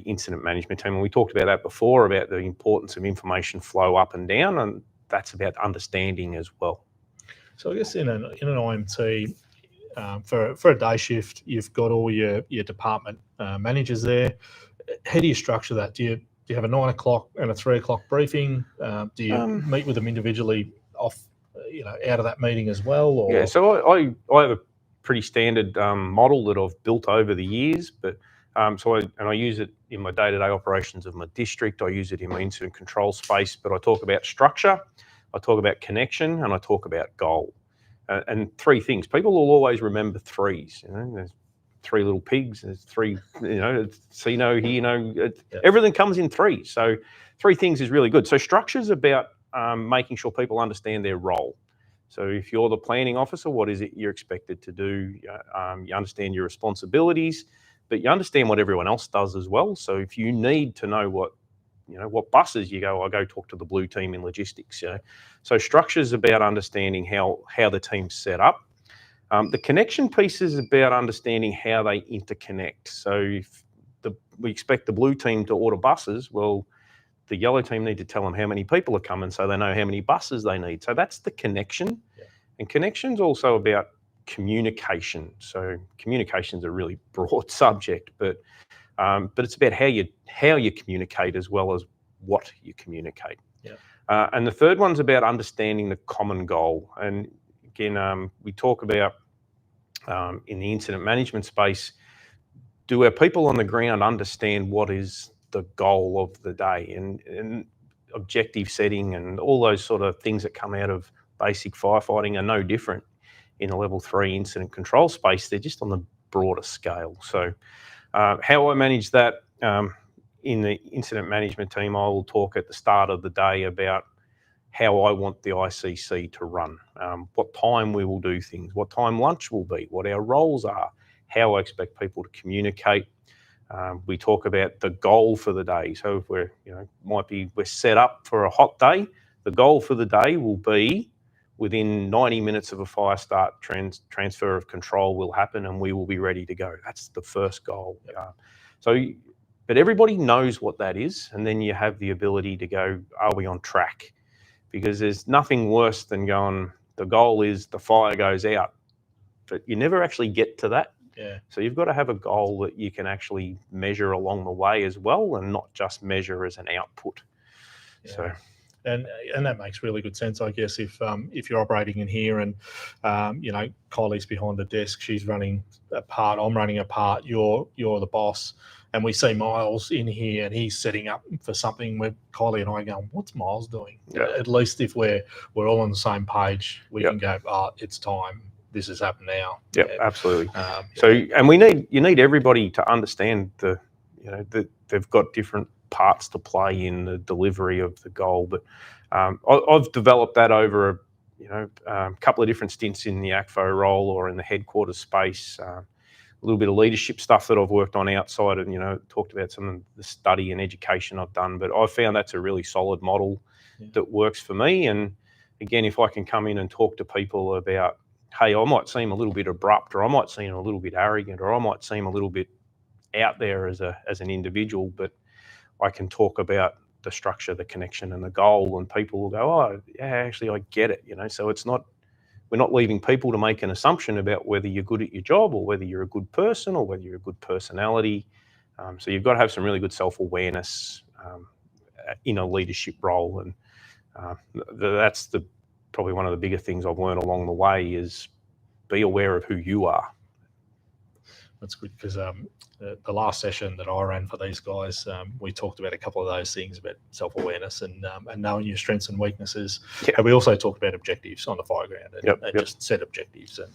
incident management team. And we talked about that before, about the importance of information flow up and down, and that's about understanding as well. So I guess in an IMT, for a day shift, you've got all your department managers there. How do you structure that? Do you have a 9 o'clock and a 3 o'clock briefing? Do you meet with them individually off, out of that meeting as well? Or? Yeah, so I have a pretty standard model that I've built over the years, but I use it in my day-to-day operations of my district. I use it in my incident control space, but I talk about structure, I talk about connection, and I talk about goal. And three things. People will always remember threes. There's three little pigs. There's three. Everything comes in threes. So three things is really good. So structure is about making sure people understand their role. So if you're the planning officer, what is it you're expected to do? You understand your responsibilities, but you understand what everyone else does as well. So if you need to know what buses you go, I go talk to the blue team in logistics. So structure is about understanding how the team's set up. The connection piece is about understanding how they interconnect. So if we expect the blue team to order buses, well, the yellow team need to tell them how many people are coming so they know how many buses they need. So that's the connection. Yeah. And connection's also about communication. So communication's a really broad subject, but it's about how you communicate as well as what you communicate. Yeah. And the third one's about understanding the common goal. And again, we talk about in the incident management space, do our people on the ground understand what is the goal of the day, and objective setting and all those sort of things that come out of basic firefighting are no different in a level 3 incident control space. They're just on the broader scale. So how I manage that in the incident management team, I will talk at the start of the day about how I want the ICC to run, what time we will do things, what time lunch will be, what our roles are, how I expect people to communicate. We talk about the goal for the day. So if we're set up for a hot day, the goal for the day will be within 90 minutes of a fire start, transfer of control will happen and we will be ready to go. That's the first goal. But everybody knows what that is, and then you have the ability to go, are we on track? Because there's nothing worse than going, the goal is the fire goes out, but you never actually get to that. Yeah. So you've got to have a goal that you can actually measure along the way as well, and not just measure as an output. Yeah. So, and that makes really good sense, I guess. If you're operating in here and Kylie's behind the desk, she's running a part, I'm running a part, you're the boss, and we see Miles in here and he's setting up for something where Kylie and I are going, what's Miles doing? Yeah. At least if we're all on the same page, we can go, it's time. This has happened now. Yeah, absolutely. So, and you need everybody to understand that they've got different parts to play in the delivery of the goal. But I've developed that over a couple of different stints in the ACFO role or in the headquarters space. A little bit of leadership stuff that I've worked on outside and, talked about some of the study and education I've done. But I've found that's a really solid model that works for me. And again, if I can come in and talk to people about, hey, I might seem a little bit abrupt, or I might seem a little bit arrogant, or I might seem a little bit out there as an individual, but I can talk about the structure, the connection, and the goal, and people will go, oh, yeah, actually, I get it. So we're not leaving people to make an assumption about whether you're good at your job or whether you're a good person or whether you're a good personality. So you've got to have some really good self-awareness in a leadership role, and that's probably one of the bigger things I've learned along the way is be aware of who you are. That's good, because the last session that I ran for these guys, we talked about a couple of those things about self-awareness and knowing your strengths and weaknesses. Yeah. And we also talked about objectives on the fire ground and just set objectives and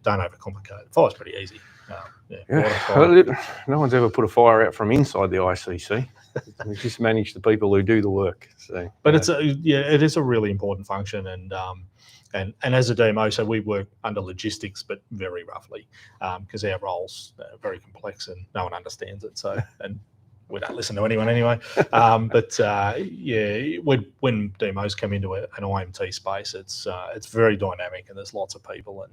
don't overcomplicate it. Fire's pretty easy. No one's ever put a fire out from inside the ICC. We just manage the people who do the work. So, but it is a really important function, and as a DMO, so we work under logistics, but very roughly, because our roles are very complex and no one understands it. So, and we don't listen to anyone anyway. But when DMOs come into an IMT space, it's very dynamic and there's lots of people,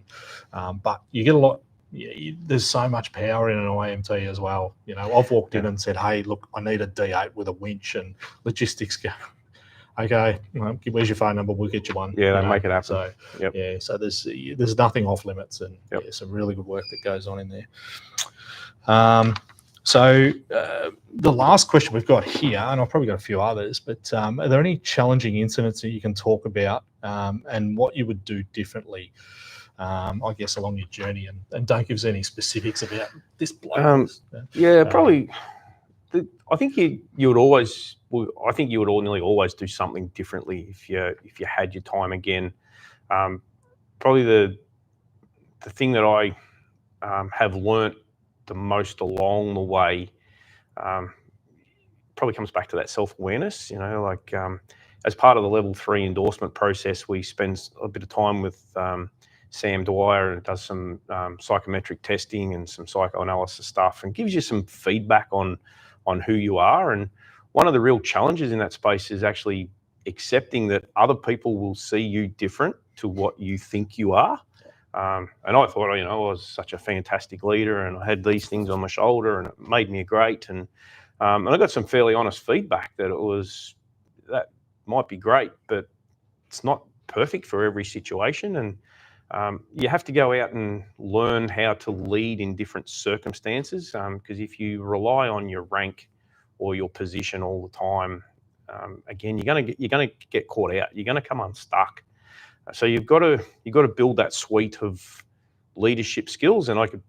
and but you get a lot. There's so much power in an IMT as well. I've walked in and said, "Hey, look, I need a D8 with a winch," and logistics go, "Okay, where's your phone number? We'll get you one." Yeah, they make it happen. So so there's nothing off limits, and some really good work that goes on in there. So the last question we've got here, and I've probably got a few others, but are there any challenging incidents that you can talk about, and what you would do differently? I guess along your journey, and don't give us any specifics about this bloke. Probably. I think you would always. I think you would nearly always do something differently if you had your time again. Probably the thing that I have learnt the most along the way probably comes back to that self-awareness. as part of the level 3 endorsement process, we spend a bit of time with Sam Dwyer, and does some psychometric testing and some psychoanalysis stuff, and gives you some feedback on who you are. And one of the real challenges in that space is actually accepting that other people will see you different to what you think you are. And I thought, I was such a fantastic leader, and I had these things on my shoulder, and it made me great. And I got some fairly honest feedback that that might be great, but it's not perfect for every situation. And you have to go out and learn how to lead in different circumstances, because if you rely on your rank or your position all the time, again, you're going to get caught out. You're going to come unstuck. So you've got to build that suite of leadership skills. And I could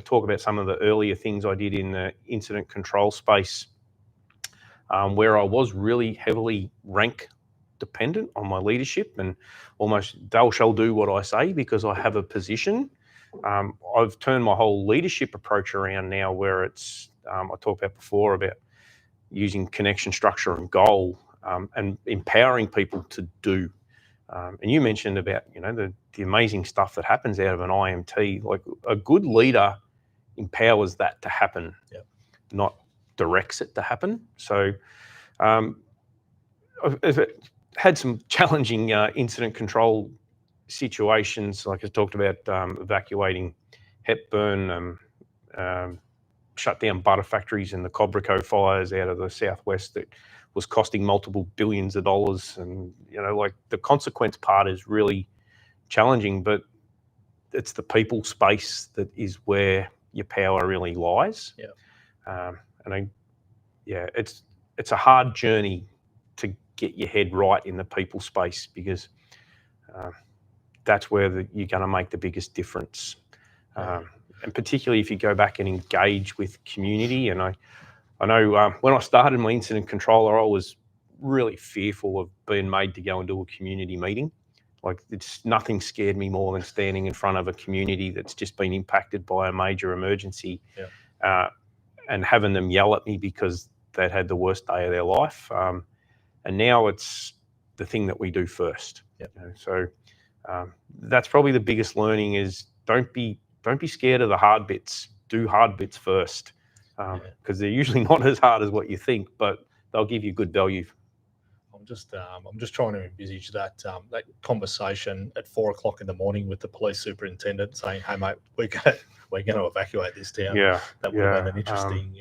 talk about some of the earlier things I did in the incident control space, where I was really heavily rank dependent on my leadership, and almost thou shall do what I say because I have a position. I've turned my whole leadership approach around now, where it's I talked about before about using connection, structure, and goal, and empowering people to do. And you mentioned about the amazing stuff that happens out of an IMT. Like, a good leader empowers that to happen, not directs it to happen. So I've had some challenging incident control situations, like I talked about evacuating Hepburn, shut down butter factories in the Cobraco fires out of the southwest that was costing multiple billions of dollars. And like, the consequence part is really challenging, but it's the people space that is where your power really lies. It's a hard journey to get your head right in the people space, because that's where you're going to make the biggest difference. And particularly if you go back and engage with community. And I know when I started my incident controller, I was really fearful of being made to go and do a community meeting. Like, nothing scared me more than standing in front of a community that's just been impacted by a major emergency, and having them yell at me because they'd had the worst day of their life. And now it's the thing that we do first. So that's probably the biggest learning, is don't be scared of the hard bits. Do hard bits first, because they're usually not as hard as what you think, but they'll give you good value. I'm just trying to envisage that conversation at 4 o'clock in the morning with the police superintendent saying, "Hey mate, we're going to evacuate this town." That would have been an interesting.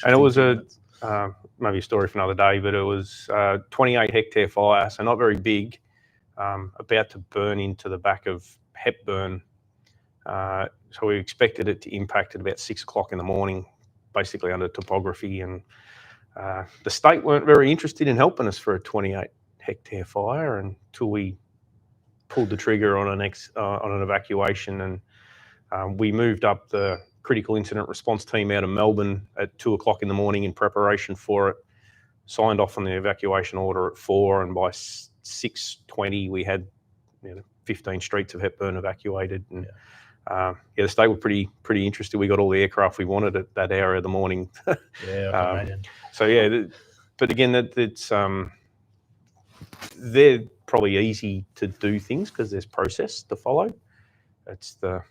And it was maybe a story for another day, but it was 28 hectare fire, so not very big, about to burn into the back of Hepburn. So we expected it to impact at about 6 o'clock in the morning, basically under topography. And the state weren't very interested in helping us for a 28 hectare fire until we pulled the trigger on an evacuation. And we moved up the critical incident response team out of Melbourne at 2 o'clock in the morning in preparation for it, signed off on the evacuation order at 4, and by 6:20 we had 15 streets of Hepburn evacuated. And the state were pretty interested. We got all the aircraft we wanted at that hour of the morning. I can imagine. So but again, it's they're probably easy to do things because there's process to follow. It's the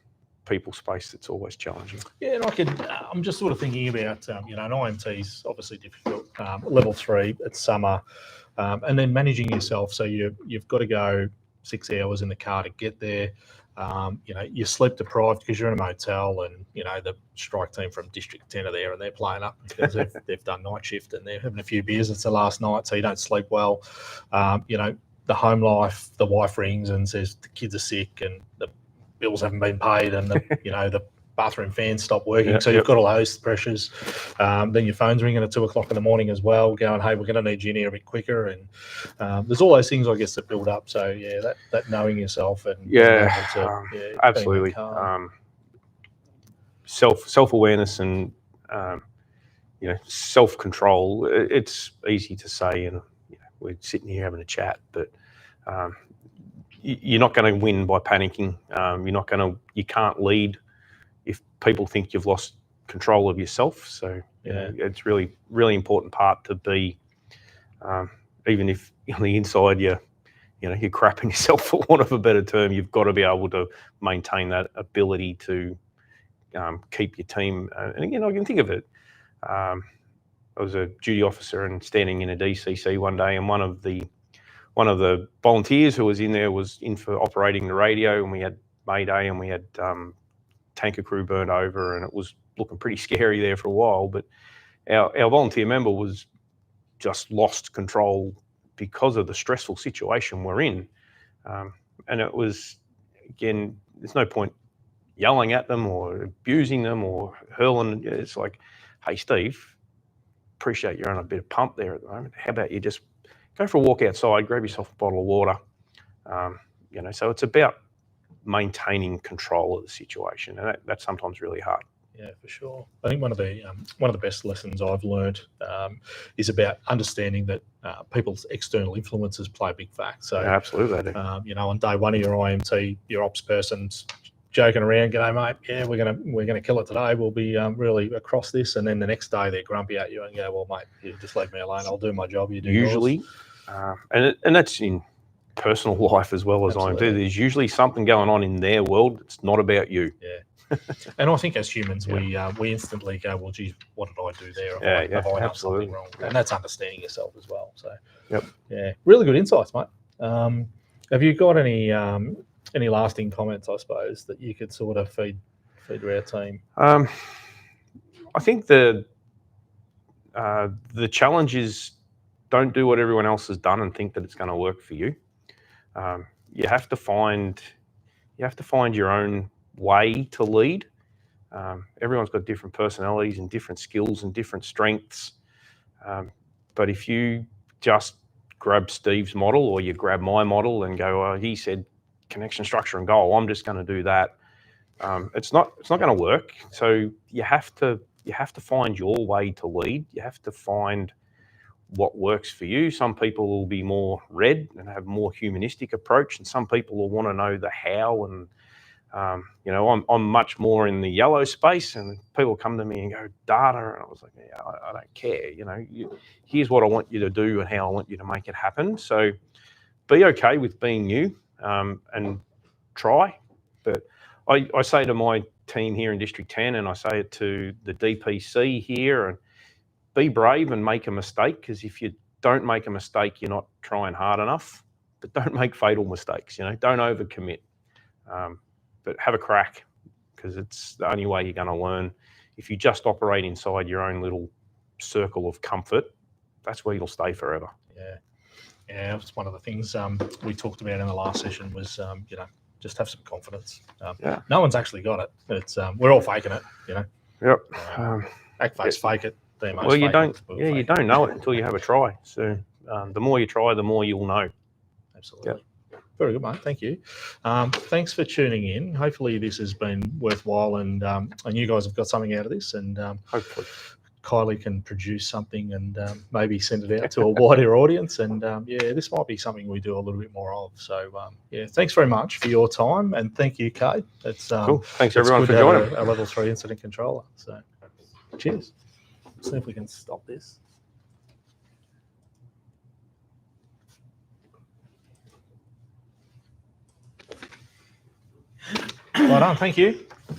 people space that's always challenging. Yeah, and I'm just sort of thinking about an IMT's obviously difficult. Level 3, it's summer, and then managing yourself. So you've got to go 6 hours in the car to get there. You're sleep deprived because you're in a motel, and the strike team from District 10 are there, and they're playing up because they've done night shift and they're having a few beers. It's the last night, so you don't sleep well. The home life, the wife rings and says the kids are sick and the bills haven't been paid, and the bathroom fans stopped working. So you've got all those pressures. Then your phone's ringing at 2 o'clock in the morning as well, going, "Hey, we're going to need you in here a bit quicker." And there's all those things, I guess, that build up. So that knowing yourself and absolutely. Self-awareness and self-control. It's easy to say, and we're sitting here having a chat, but you're not going to win by panicking. You can't lead if people think you've lost control of yourself. So it's really, really important part to be even if on the inside you're crapping yourself, for want of a better term, you've got to be able to maintain that ability to keep your team. And again, I can think of it. I was a duty officer and standing in a DCC one day, and one of the volunteers who was in there was in for operating the radio, and we had Mayday, and we had tanker crew burned over, and it was looking pretty scary there for a while. But our volunteer member was just lost control because of the stressful situation we're in. And it was, again, there's no point yelling at them or abusing them or hurling. It's like, hey, Steve, appreciate you're on a bit of pump there at the moment. How about you just go for a walk outside, grab yourself a bottle of water. So it's about maintaining control of the situation, and that's sometimes really hard. Yeah, for sure. I think one of the best lessons I've learned is about understanding that people's external influences play a big factor. So, absolutely, they do. On day one of your IMT, your ops person's joking around, "G'day, mate. Yeah, we're gonna kill it today. We'll be really across this." And then the next day they're grumpy at you and go, "Well, mate, you just leave me alone. I'll do my job. You do usually, yours." And that's in personal life as well as Absolutely. IMT. There's usually something going on in their world that's not about you. Yeah. And I think as humans, we instantly go, "Well, geez, what did I do there? Have I done something wrong?" Yeah. And that's understanding yourself as well. So, yep. Yeah, really good insights, mate. Have you got any lasting comments, I suppose, that you could sort of feed to our team? I think the challenge is don't do what everyone else has done and think that it's going to work for you. You have to find your own way to lead. Everyone's got different personalities and different skills and different strengths. But if you just grab Steve's model or you grab my model and go, "Oh, he said connection, structure, and goal, I'm just going to do that," it's not going to work. So you have to find your way to lead. You have to find what works for you. Some people will be more red and have a more humanistic approach, and some people will want to know the how. And I'm much more in the yellow space, and people come to me and go, "Data," and I was like, "Yeah, I don't care. Here's what I want you to do and how I want you to make it happen." So be okay with being you, and try. But I say to my team here in District 10, and I say it to the DPC here, and be brave and make a mistake, because if you don't make a mistake, you're not trying hard enough. But don't make fatal mistakes. Don't overcommit. But have a crack, because it's the only way you're going to learn. If you just operate inside your own little circle of comfort, that's where you'll stay forever. Yeah, it's one of the things we talked about in the last session was, just have some confidence. No one's actually got it. It's we're all faking it. Yep. Act face, fake it. Well, you don't. Yeah, you don't know it until you have a try. So the more you try, the more you'll know. Absolutely. Yep. Very good, mate. Thank you. Thanks for tuning in. Hopefully this has been worthwhile, and you guys have got something out of this. And hopefully Kylie can produce something and maybe send it out to a wider audience. And this might be something we do a little bit more of. So thanks very much for your time, and thank you, Kade. It's cool. Thanks everyone for joining. A level 3 incident controller. So cheers. Let's see if we can stop this. Well done. Thank you.